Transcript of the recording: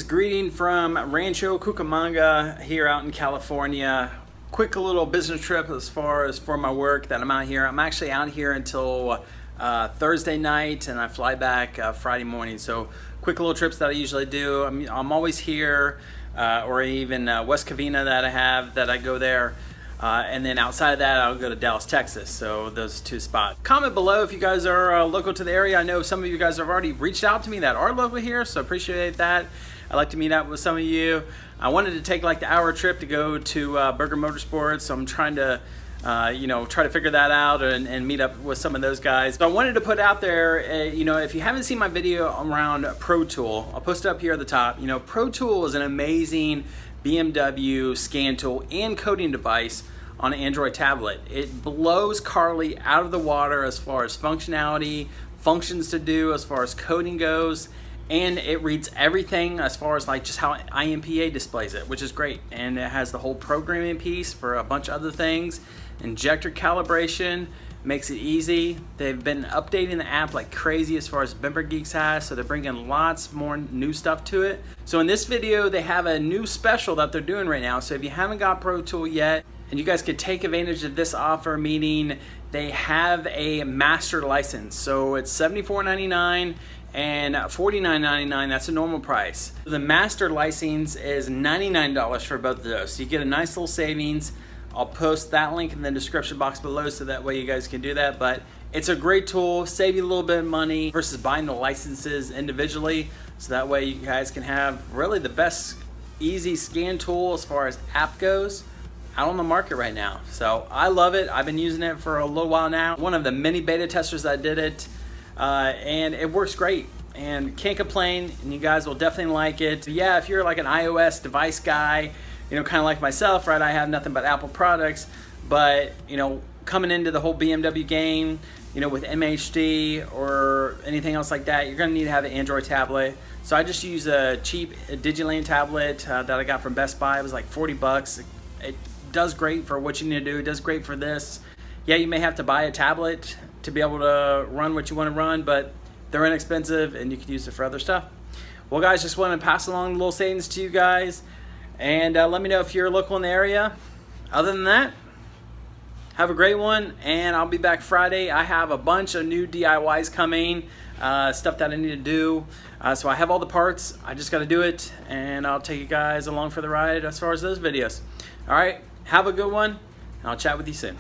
greeting from Rancho Cucamonga here out in California. Quick little business trip as far as for my work that I'm out here. I'm actually out here until Thursday night, and I fly back Friday morning. So quick little trips that I usually do. I'm always here, or even West Covina that I go there. And then outside of that, I'll go to Dallas, Texas. So those two spots. Comment below if you guys are local to the area. I know some of you guys have already reached out to me that are local here, so appreciate that. I'd like to meet up with some of you. I wanted to take like the hour trip to go to Burger Motorsports, so I'm trying to try to figure that out and meet up with some of those guys. So I wanted to put out there, if you haven't seen my video around Pro Tool, I'll post it up here at the top. Pro Tool is an amazing BMW scan tool and coding device on an Android tablet. It blows Carly out of the water as far as functionality, functions to do, as far as coding goes, and it reads everything as far as like just how IMPA displays it, which is great. And it has the whole programming piece for a bunch of other things. Injector calibration makes it easy. They've been updating the app like crazy as far as Bimber Geeks has, so they're bringing lots more new stuff to it. So in this video, they have a new special that they're doing right now. So if you haven't got Pro Tool yet, and you guys could take advantage of this offer, meaning they have a master license. So it's $74.99 and $49.99, that's a normal price. The master license is $99 for both of those. So you get a nice little savings. I'll post that link in the description box below so that way you guys can do that. But it's a great tool, save you a little bit of money versus buying the licenses individually. So that way you guys can have really the best easy scan tool as far as app goes out on the market right now. So I love it. I've been using it for a little while now. One of the many beta testers that did it, and it works great and can't complain, and you guys will definitely like it. Yeah, if you're like an iOS device guy, kind of like myself, right? I have nothing but Apple products, but coming into the whole BMW game, with MHD or anything else like that, you're gonna need to have an Android tablet. So I just use a cheap Digilane tablet that I got from Best Buy. It was like 40 bucks. It does great for what you need to do. It does great for this. Yeah, you may have to buy a tablet to be able to run what you want to run, but they're inexpensive and you can use it for other stuff. Well guys, just want to pass along little savings to you guys, and let me know if you're local in the area. Other than that, have a great one, and I'll be back Friday. I have a bunch of new DIYs coming, stuff that I need to do. So I have all the parts, I just got to do it, and I'll take you guys along for the ride as far as those videos. All right, have a good one, and I'll chat with you soon.